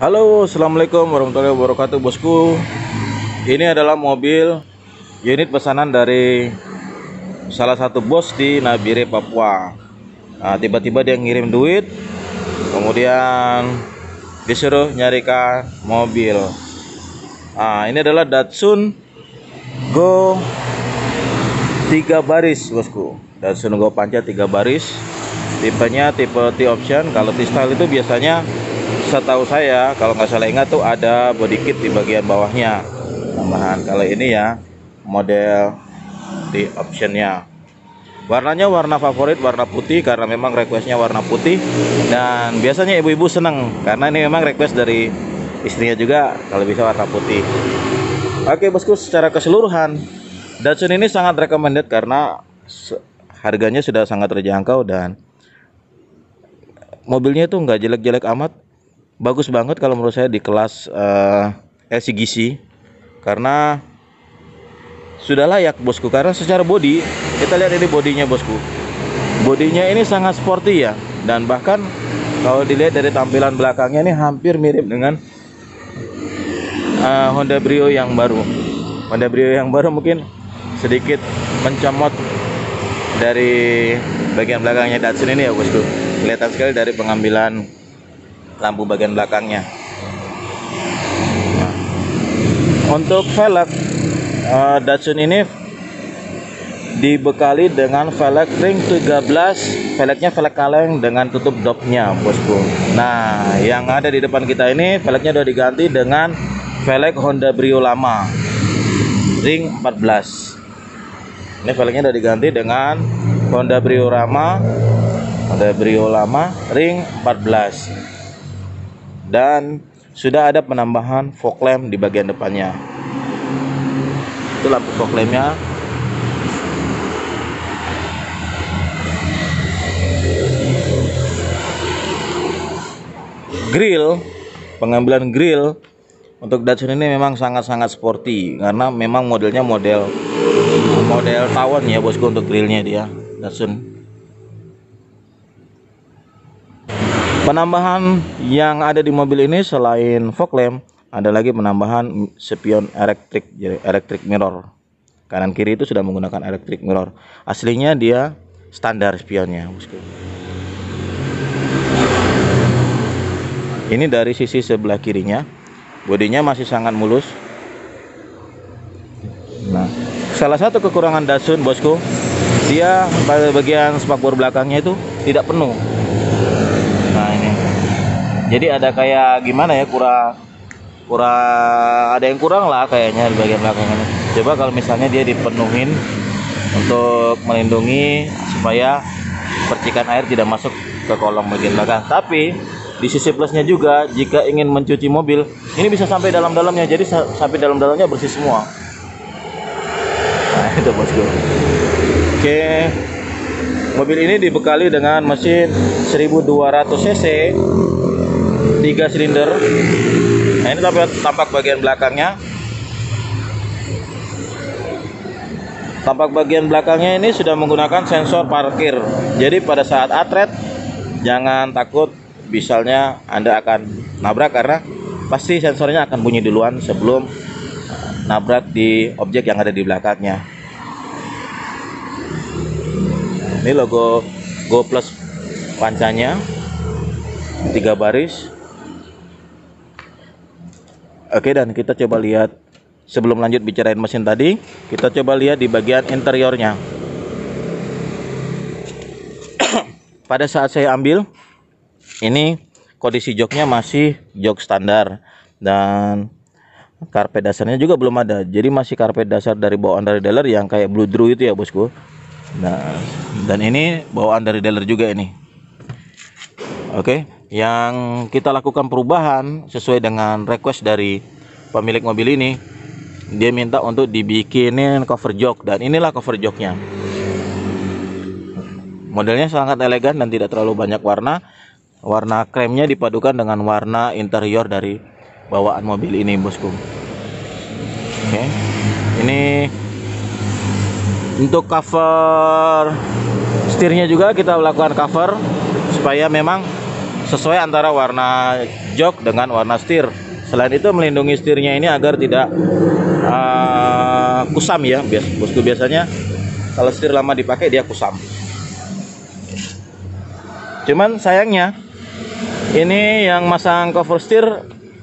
Halo, assalamualaikum warahmatullahi wabarakatuh, bosku. Ini adalah mobil unit pesanan dari salah satu bos di Nabire, Papua. Nah, tiba-tiba dia ngirim duit, kemudian disuruh nyarikan mobil. Nah, ini adalah Datsun Go 3 baris, bosku. Datsun Go Panca 3 baris. Tipenya tipe T-option. Kalau T-style itu biasanya, setahu saya, kalau nggak salah ingat tuh ada body kit di bagian bawahnya tambahan. Kalau ini ya model di optionnya. Warnanya warna favorit, warna putih, karena memang requestnya warna putih. Dan biasanya ibu-ibu seneng karena ini memang request dari istrinya juga kalau bisa warna putih. Oke bosku, secara keseluruhan Datsun ini sangat recommended karena harganya sudah sangat terjangkau dan mobilnya itu nggak jelek-jelek amat. Bagus banget kalau menurut saya di kelas LCGC, karena sudah layak bosku. Karena secara body, kita lihat ini bodinya bosku, bodinya ini sangat sporty ya, dan bahkan kalau dilihat dari tampilan belakangnya ini hampir mirip dengan Honda Brio yang baru. Honda Brio yang baru mungkin sedikit mencomot dari bagian belakangnya Datsun ini ya bosku. Kelihatan sekali dari pengambilan lampu bagian belakangnya. Nah, untuk velg Datsun ini dibekali dengan velg ring 13. Velgnya velg kaleng dengan tutup dopnya bosku. Nah, yang ada di depan kita ini velgnya udah diganti dengan velg Honda Brio lama ring 14. Ini velgnya udah diganti dengan Honda Brio lama, ring 14. Dan sudah ada penambahan fog lamp di bagian depannya. Itu lampu fog lampnya. Grill, pengambilan grill untuk Datsun ini memang sangat-sangat sporty karena memang modelnya model tawon ya bosku. Untuk grillnya dia Datsun. Penambahan yang ada di mobil ini selain fog lamp, ada lagi penambahan spion elektrik, jadi electric mirror. Kanan kiri itu sudah menggunakan electric mirror. Aslinya dia standar spionnya, bosku. Ini dari sisi sebelah kirinya, bodinya masih sangat mulus. Nah, salah satu kekurangan Datsun bosku, dia pada bagian spakbor belakangnya itu tidak penuh. Nah ini, jadi ada kayak gimana ya, kurang ada yang kurang lah kayaknya di bagian belakang ini. Coba kalau misalnya dia dipenuhin untuk melindungi supaya percikan air tidak masuk ke kolong bagian belakang. Tapi di sisi plusnya juga, jika ingin mencuci mobil ini bisa sampai dalam-dalamnya, jadi sampai dalam-dalamnya bersih semua. Nah itu bosku. Oke, mobil ini dibekali dengan mesin 1200 cc 3 silinder. Nah ini tampak bagian belakangnya. Tampak bagian belakangnya ini sudah menggunakan sensor parkir. Jadi pada saat atret jangan takut misalnya Anda akan nabrak, karena pasti sensornya akan bunyi duluan sebelum nabrak di objek yang ada di belakangnya. Ini logo Go Plus pancanya 3 baris. Oke, dan kita coba lihat, sebelum lanjut bicarain mesin tadi, kita coba lihat di bagian interiornya. Pada saat saya ambil ini, kondisi joknya masih jok standar dan karpet dasarnya juga belum ada. Jadi masih karpet dasar dari bawaan dari dealer yang kayak Blue Drew itu ya bosku. Nah, dan ini bawaan dari dealer juga ini. Oke, yang kita lakukan perubahan sesuai dengan request dari pemilik mobil ini. Dia minta untuk dibikinin cover jok, dan inilah cover joknya. Modelnya sangat elegan dan tidak terlalu banyak warna. Warna kremnya dipadukan dengan warna interior dari bawaan mobil ini bosku. Oke, ini untuk cover setirnya juga kita lakukan cover supaya memang sesuai antara warna jok dengan warna setir. Selain itu melindungi setirnya ini agar tidak kusam ya, bosku. Biasanya kalau setir lama dipakai dia kusam. Cuman sayangnya ini yang masang cover setir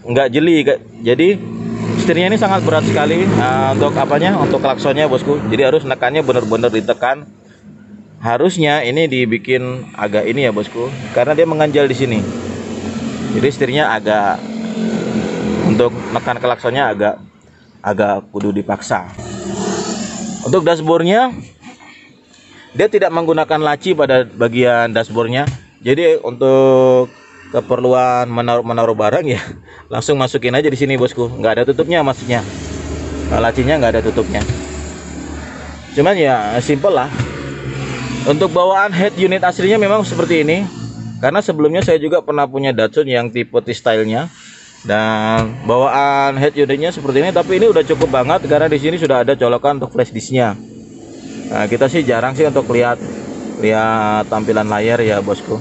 nggak jeli, jadi setirnya ini sangat berat sekali untuk apanya, untuk klaksonnya, bosku. Jadi harus nekannya benar-benar ditekan. Harusnya ini dibikin agak ini ya, bosku, karena dia menganjal di sini. Jadi setirnya agak, untuk nekan klaksonnya agak kudu dipaksa. Untuk dashboardnya dia tidak menggunakan laci pada bagian dashboardnya. Jadi untuk keperluan menaruh barang ya langsung masukin aja di sini, bosku. Nggak ada tutupnya, maksudnya lacinya nggak ada tutupnya. Cuman ya simple lah. Untuk bawaan head unit aslinya memang seperti ini, karena sebelumnya saya juga pernah punya Datsun yang tipe T-style-nya, dan bawaan head unitnya seperti ini. Tapi ini udah cukup banget karena di sini sudah ada colokan untuk flash disknya. Nah, kita sih jarang sih untuk lihat tampilan layar ya, bosku.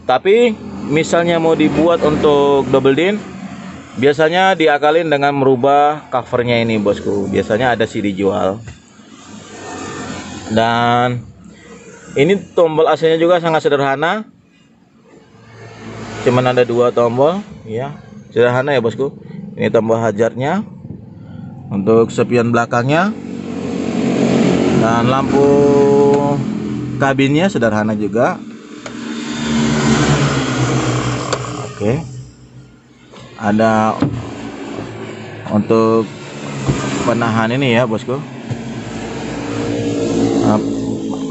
Tapi misalnya mau dibuat untuk double din, biasanya diakalin dengan merubah covernya ini, bosku. Biasanya ada sih dijual. Dan ini tombol AC-nya juga sangat sederhana, cuman ada 2 tombol ya, sederhana ya, bosku. Ini tombol hazardnya, untuk spion belakangnya, dan lampu kabinnya sederhana juga. Oke, ada untuk penahan ini ya, bosku,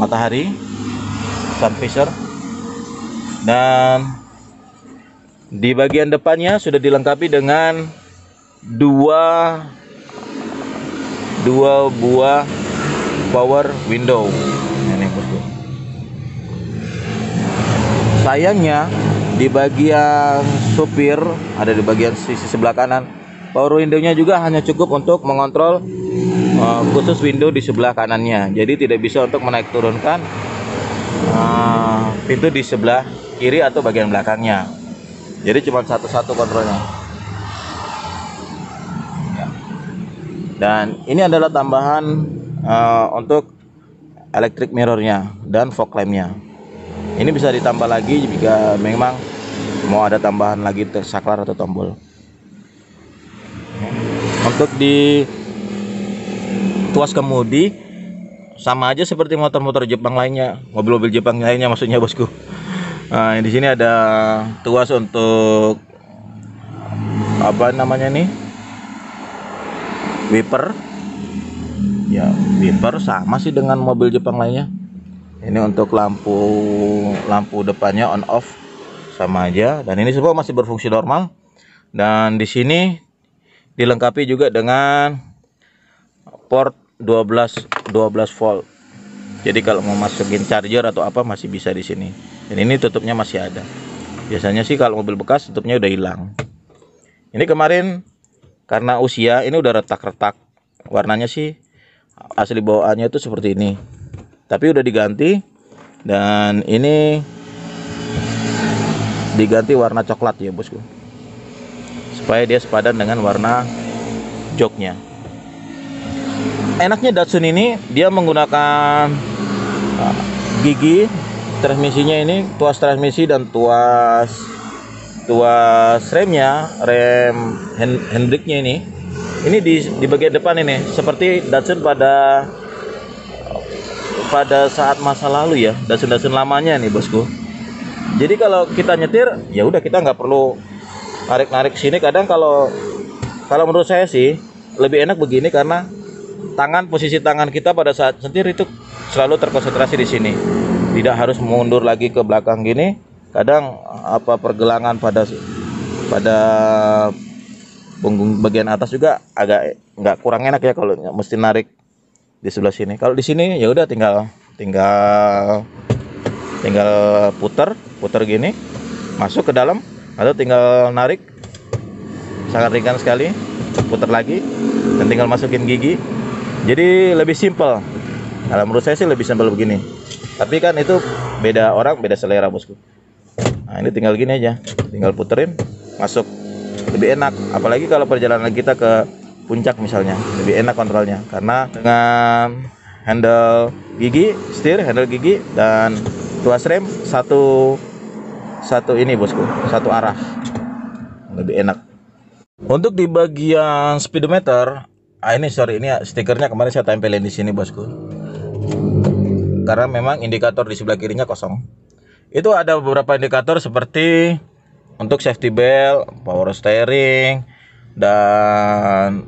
matahari, sun visor. Dan di bagian depannya sudah dilengkapi dengan dua buah power window ini, bosku. Sayangnya di bagian supir, ada di bagian sisi sebelah kanan, power window-nya juga hanya cukup untuk mengontrol khusus window di sebelah kanannya. Jadi tidak bisa untuk menaik turunkan pintu di sebelah kiri atau bagian belakangnya. Jadi cuma satu-satu kontrolnya. Dan ini adalah tambahan untuk electric mirrornya dan fog lampnya. Ini bisa ditambah lagi jika memang mau ada tambahan lagi saklar atau tombol. Untuk di tuas kemudi sama aja seperti motor-motor Jepang lainnya, mobil-mobil Jepang lainnya maksudnya, bosku. Nah, di sini ada tuas untuk apa namanya nih, wiper ya, wiper sama sih dengan mobil Jepang lainnya. Ini untuk lampu depannya on off sama aja, dan ini semua masih berfungsi normal. Dan di sini dilengkapi juga dengan port 12 volt. Jadi kalau mau masukin charger atau apa masih bisa di sini. Dan ini tutupnya masih ada. Biasanya sih kalau mobil bekas tutupnya udah hilang. Ini kemarin karena usia ini udah retak-retak. Warnanya sih asli bawaannya itu seperti ini. Tapi udah diganti, dan ini diganti warna coklat ya, bosku. Supaya dia sepadan dengan warna joknya. Enaknya Datsun ini dia menggunakan gigi transmisinya ini, tuas transmisi dan tuas remnya, rem handbrake-nya ini di bagian depan ini seperti Datsun pada saat masa lalu ya, Datsun lamanya nih, bosku. Jadi kalau kita nyetir ya udah, kita nggak perlu narik sini. Kadang kalau menurut saya sih lebih enak begini, karena posisi tangan kita pada saat setir itu selalu terkonsentrasi di sini, tidak harus mundur lagi ke belakang gini. Kadang pergelangan pada punggung bagian atas juga agak nggak kurang enak ya kalau mesti narik di sebelah sini. Kalau di sini ya udah tinggal putar gini masuk ke dalam, atau tinggal narik, sangat ringan sekali, putar lagi dan tinggal masukin gigi. Jadi lebih simpel. Kalau menurut saya sih lebih simpel begini. Tapi kan itu beda orang, beda selera, bosku. Nah, ini tinggal gini aja, tinggal puterin, masuk. Lebih enak, apalagi kalau perjalanan kita ke puncak misalnya, lebih enak kontrolnya karena dengan handle gigi, handle gigi dan tuas rem satu ini bosku, satu arah, lebih enak. Untuk di bagian speedometer, ini stikernya kemarin saya tempelin di sini bosku, karena memang indikator di sebelah kirinya kosong. Itu ada beberapa indikator seperti untuk safety belt, power steering, dan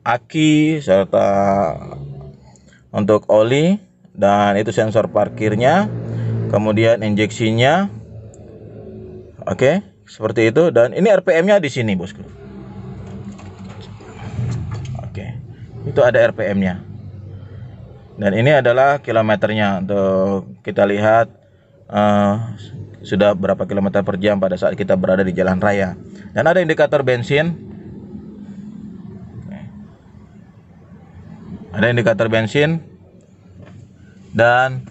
aki, serta untuk oli, dan itu sensor parkirnya, kemudian injeksinya. Oke, seperti itu. Dan ini RPM-nya di sini bosku. Oke, itu ada RPM-nya. Dan ini adalah kilometernya, untuk kita lihat sudah berapa kilometer per jam pada saat kita berada di jalan raya. Dan ada indikator bensin. Ada indikator bensin. Dan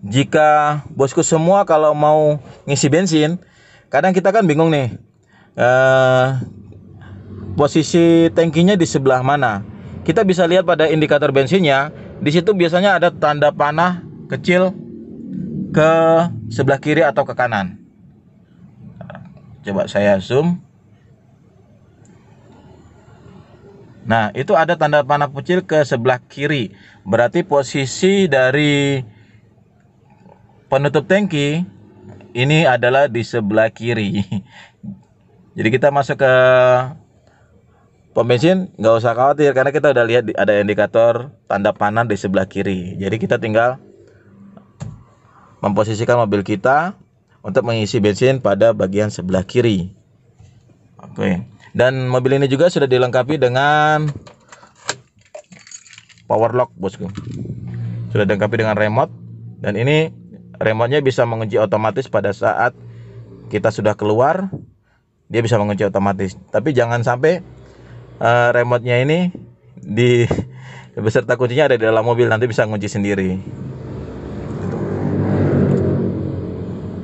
jika bosku semua kalau mau ngisi bensin, kadang kita kan bingung nih, posisi tangkinya di sebelah mana. Kita bisa lihat pada indikator bensinnya. Di situ biasanya ada tanda panah kecil ke sebelah kiri atau ke kanan. Coba saya zoom. Nah, itu ada tanda panah kecil ke sebelah kiri. Berarti posisi dari penutup tangki ini adalah di sebelah kiri. Jadi kita masuk ke pom bensin, nggak usah khawatir karena kita udah lihat ada indikator tanda panah di sebelah kiri. Jadi kita tinggal memposisikan mobil kita untuk mengisi bensin pada bagian sebelah kiri. Oke. Dan mobil ini juga sudah dilengkapi dengan power lock bosku. Sudah dilengkapi dengan remote, dan ini remote-nya bisa mengunci otomatis pada saat kita sudah keluar, dia bisa mengunci otomatis. Tapi jangan sampai remote-nya ini beserta kuncinya ada di dalam mobil, nanti bisa ngunci sendiri.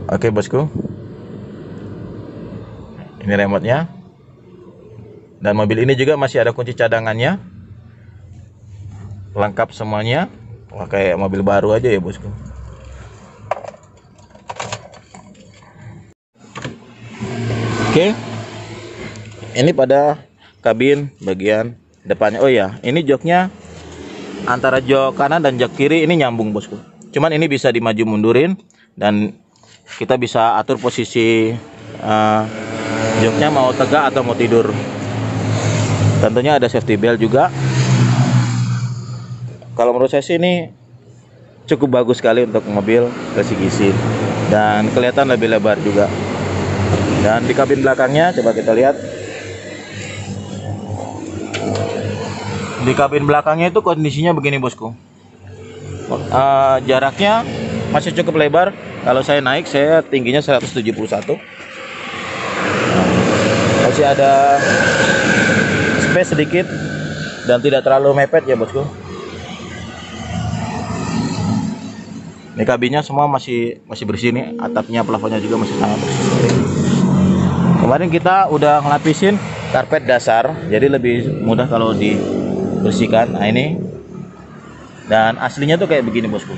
Oke bosku, ini remote-nya. Dan mobil ini juga masih ada kunci cadangannya, lengkap semuanya. Wah, kayak mobil baru aja ya bosku. Oke, ini pada kabin bagian depannya. Oh ya, ini joknya antara jok kanan dan jok kiri ini nyambung bosku. Cuman ini bisa dimaju mundurin, dan kita bisa atur posisi joknya mau tegak atau mau tidur. Tentunya ada safety belt juga. Kalau menurut saya sih ini cukup bagus sekali untuk mobil Mitsubishi, dan kelihatan lebih lebar juga. Dan di kabin belakangnya coba kita lihat. Di kabin belakangnya itu kondisinya begini bosku. Jaraknya masih cukup lebar. Kalau saya naik, saya tingginya 171. Masih ada space sedikit dan tidak terlalu mepet ya bosku. Ini kabinnya semua masih bersih nih, atapnya, plafonnya juga masih sangat bersih. Kemarin kita udah ngelapisin karpet dasar, jadi lebih mudah kalau dibersihkan. Nah ini, dan aslinya tuh kayak begini bosku.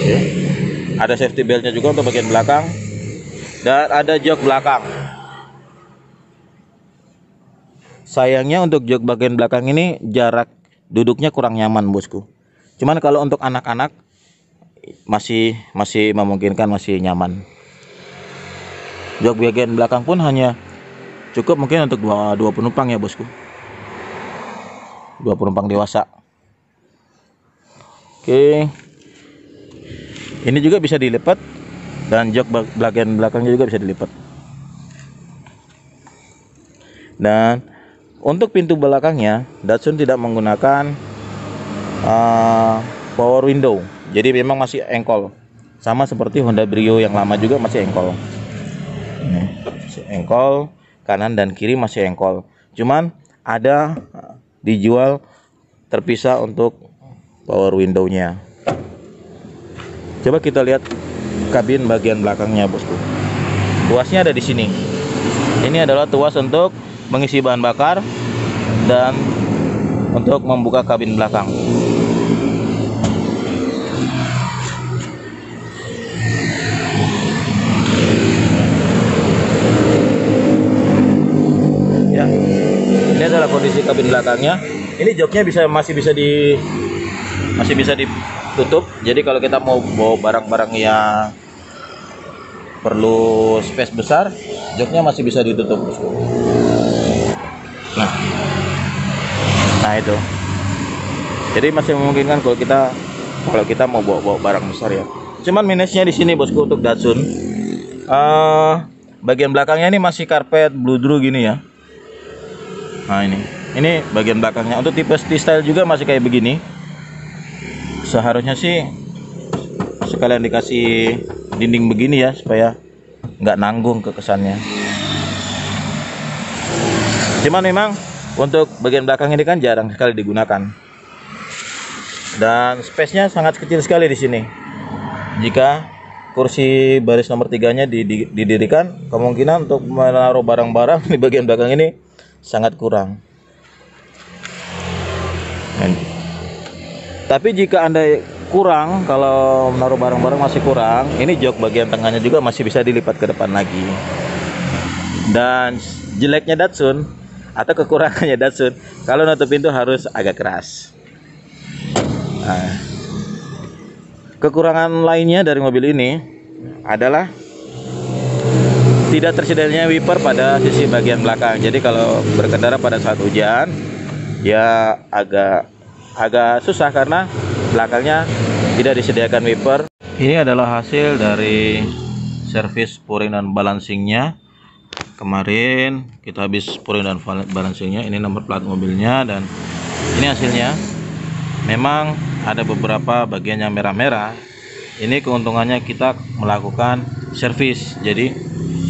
Oke. Ada safety beltnya juga untuk bagian belakang, dan ada jok belakang. Sayangnya untuk jok bagian belakang ini jarak duduknya kurang nyaman bosku. Cuman kalau untuk anak-anak masih memungkinkan, masih nyaman. Jok bagian belakang pun hanya cukup mungkin untuk dua penumpang ya bosku. 2 penumpang dewasa. Oke. Ini juga bisa dilipat, dan jok bagian belakangnya juga bisa dilipat. Dan untuk pintu belakangnya, Datsun tidak menggunakan power window. Jadi memang masih engkol. Sama seperti Honda Brio yang lama juga masih engkol. Masih engkol, kanan dan kiri masih engkol. Cuman ada dijual terpisah untuk power window-nya. Coba kita lihat kabin bagian belakangnya, bosku. Tuasnya ada di sini. Ini adalah tuas untuk mengisi bahan bakar dan untuk membuka kabin belakang. Ya, ini adalah kondisi kabin belakangnya. Ini joknya masih bisa ditutup. Jadi kalau kita mau bawa barang-barang yang perlu space besar, joknya masih bisa ditutup. Nah itu. Jadi masih memungkinkan kalau kita mau bawa barang besar ya. Cuman minusnya di sini, bosku, untuk Datsun. Bagian belakangnya ini masih karpet bludru gini ya. Nah ini bagian belakangnya. Untuk tipe style juga masih kayak begini. Seharusnya sih sekalian dikasih dinding begini ya, supaya nggak nanggung ke kesannya. Cuman memang untuk bagian belakang ini kan jarang sekali digunakan, dan space-nya sangat kecil sekali di sini. Jika kursi baris nomor 3-nya didirikan, kemungkinan untuk menaruh barang-barang di bagian belakang ini sangat kurang. Tapi jika Anda kurang, kalau menaruh barang-barang masih kurang, ini jok bagian tengahnya juga masih bisa dilipat ke depan lagi. Dan jeleknya Datsun atau kekurangannya Datsun, kalau nutup pintu harus agak keras. Nah, kekurangan lainnya dari mobil ini adalah tidak tersedianya wiper pada sisi bagian belakang. Jadi kalau berkendara pada saat hujan ya agak susah karena belakangnya tidak disediakan wiper. Ini adalah hasil dari servis pouring dan balancingnya. Kemarin kita habis pouring dan balancingnya. Ini nomor plat mobilnya dan ini hasilnya. Memang ada beberapa bagian yang merah-merah. Ini keuntungannya kita melakukan servis. Jadi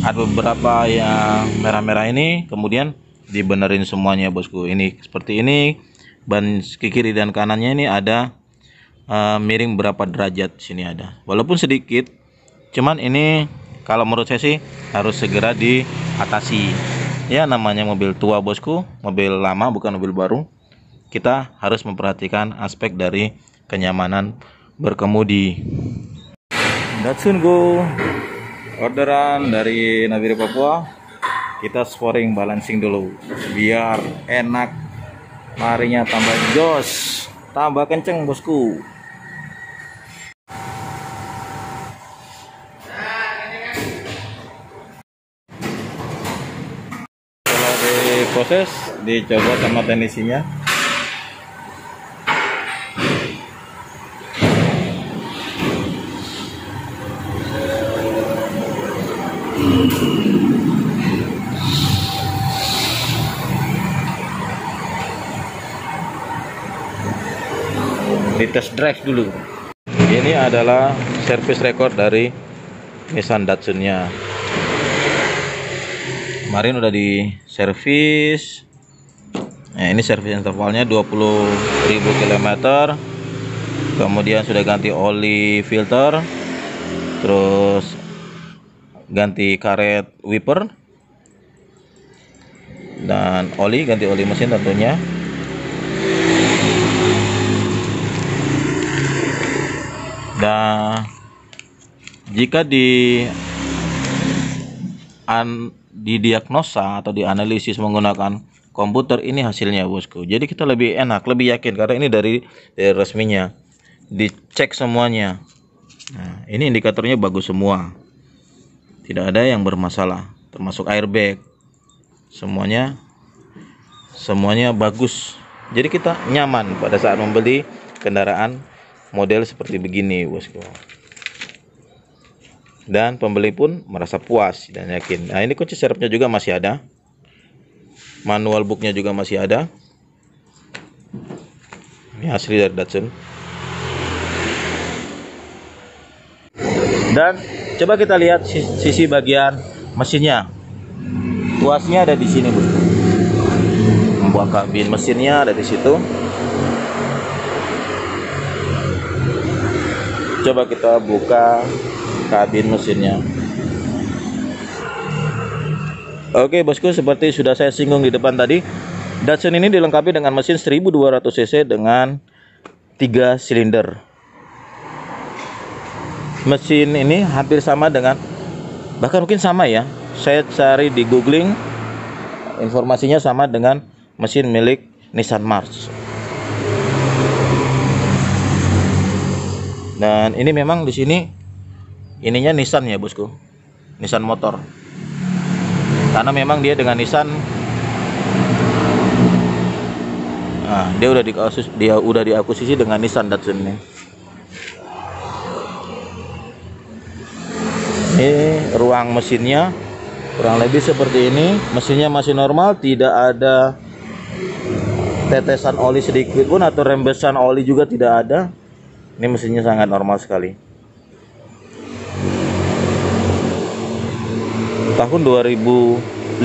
ada beberapa yang merah-merah ini kemudian dibenerin semuanya, bosku. Ini seperti ini. Ban kiri dan kanannya ini ada miring berapa derajat, sini ada, walaupun sedikit. Cuman ini kalau menurut saya sih harus segera diatasi. Ya namanya mobil tua, bosku, mobil lama bukan mobil baru. Kita harus memperhatikan aspek dari kenyamanan berkemudi. Datsun Go orderan dari Nabire Papua. Kita sporing balancing dulu biar enak, larinya tambah jos, tambah kenceng, bosku. Setelah diproses, dicoba sama teknisinya. Di test drive dulu. Ini adalah service record dari Nissan Datsun-nya. Kemarin udah di servis. Nah, ini servis intervalnya 20.000 km. Kemudian sudah ganti oli filter, terus ganti karet wiper dan ganti oli mesin tentunya. Dan jika didiagnosa atau dianalisis menggunakan komputer, ini hasilnya, bosku. Jadi kita lebih enak, lebih yakin karena ini dari resminya, dicek semuanya. Nah, ini indikatornya bagus semua, tidak ada yang bermasalah, termasuk airbag, semuanya bagus. Jadi kita nyaman pada saat membeli kendaraan model seperti begini, bosku. Dan pembeli pun merasa puas dan yakin. Nah, ini kunci serepnya juga masih ada, manual booknya juga masih ada. Ini asli dari Datsun. Dan coba kita lihat sisi bagian mesinnya. Tuasnya ada di sini, bosku. Membuat kabin mesinnya ada di situ. Coba kita buka kabin mesinnya. Oke bosku, seperti sudah saya singgung di depan tadi, Datsun ini dilengkapi dengan mesin 1200 cc dengan 3 silinder. Mesin ini hampir sama dengan, bahkan mungkin sama ya, saya cari di googling, informasinya sama dengan mesin milik Nissan March. Dan ini memang di sini ininya Nissan ya bosku, Nissan motor. Karena memang dia dengan Nissan, nah, dia udah diakuisisi dengan Nissan Datsun ini. Ini ruang mesinnya kurang lebih seperti ini. Mesinnya masih normal, tidak ada tetesan oli sedikit pun atau rembesan oli juga tidak ada. Ini mesinnya sangat normal sekali. Tahun 2015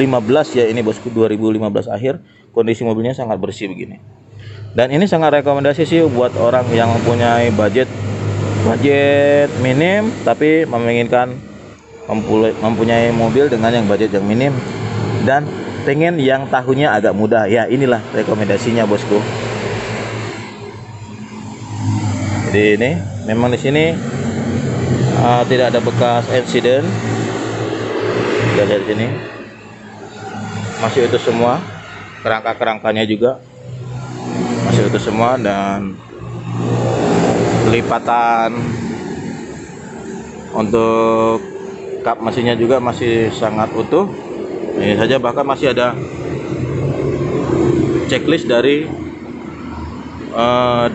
ya ini bosku, 2015 akhir. Kondisi mobilnya sangat bersih begini. Dan ini sangat rekomendasi sih buat orang yang mempunyai budget minim tapi menginginkan mempunyai mobil dengan yang budget yang minim dan pengen yang tahunnya agak muda. Ya inilah rekomendasinya bosku. Jadi ini memang di sini tidak ada bekas insiden. Kita lihat di sini masih utuh semua, kerangkanya juga masih utuh semua, dan lipatan untuk kap mesinnya juga masih sangat utuh. Ini saja bahkan masih ada checklist dari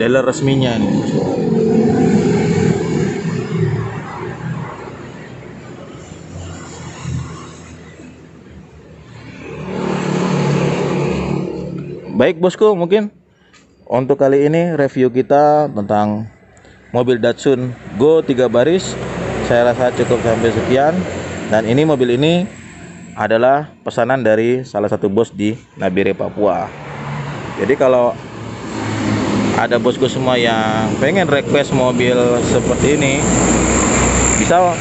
dealer resminya nih. Baik bosku, mungkin untuk kali ini review kita tentang mobil Datsun Go 3 baris saya rasa cukup sampai sekian. Dan ini mobil ini adalah pesanan dari salah satu bos di Nabire, Papua. Jadi kalau ada bosku semua yang pengen request mobil seperti ini, bisa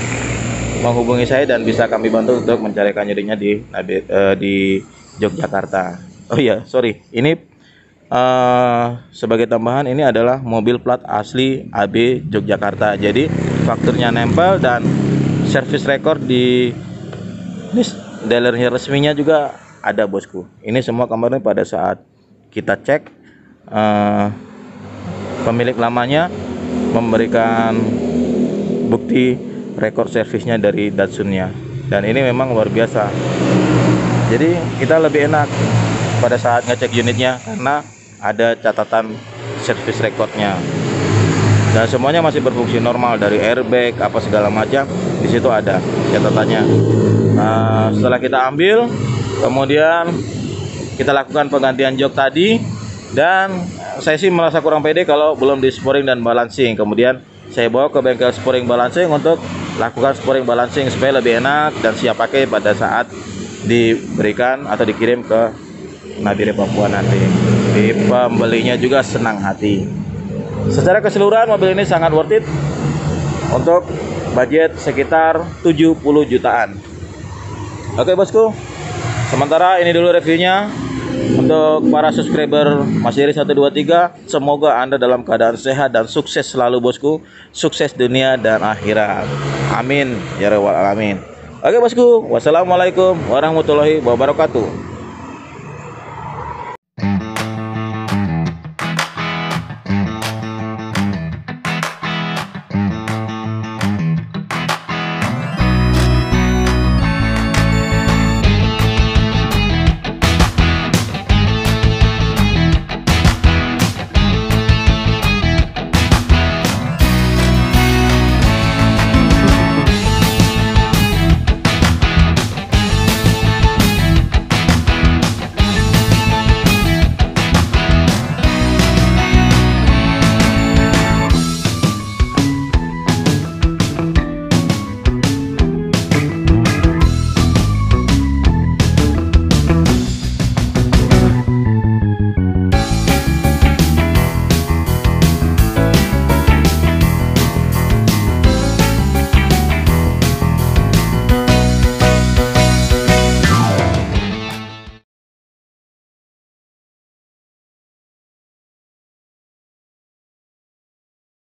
menghubungi saya dan bisa kami bantu untuk mencarikan unitnya di Yogyakarta. Oh iya, sorry, ini sebagai tambahan, ini adalah mobil plat asli AB Yogyakarta. Jadi fakturnya nempel dan service record di dealernya resminya juga ada bosku. Ini semua kemarin pada saat kita cek, pemilik lamanya memberikan bukti rekor servisnya dari Datsunnya, dan ini memang luar biasa. Jadi kita lebih enak pada saat ngecek unitnya karena ada catatan service recordnya, dan semuanya masih berfungsi normal, dari airbag apa segala macam di situ ada catatannya. Nah, setelah kita ambil, kemudian kita lakukan penggantian jok tadi, dan saya sih merasa kurang pede kalau belum di sporing dan balancing. Kemudian saya bawa ke bengkel sporing balancing untuk lakukan sporing balancing supaya lebih enak dan siap pakai pada saat diberikan atau dikirim ke Nabire, Papua nanti. Jadi pembelinya juga senang hati. Secara keseluruhan mobil ini sangat worth it untuk budget sekitar 70 jutaan. Oke bosku, sementara ini dulu reviewnya. Untuk para subscriber Mas Iri 123, semoga Anda dalam keadaan sehat dan sukses selalu bosku. Sukses dunia dan akhirat. Amin ya rabbal alamin. Oke bosku, wassalamualaikum warahmatullahi wabarakatuh.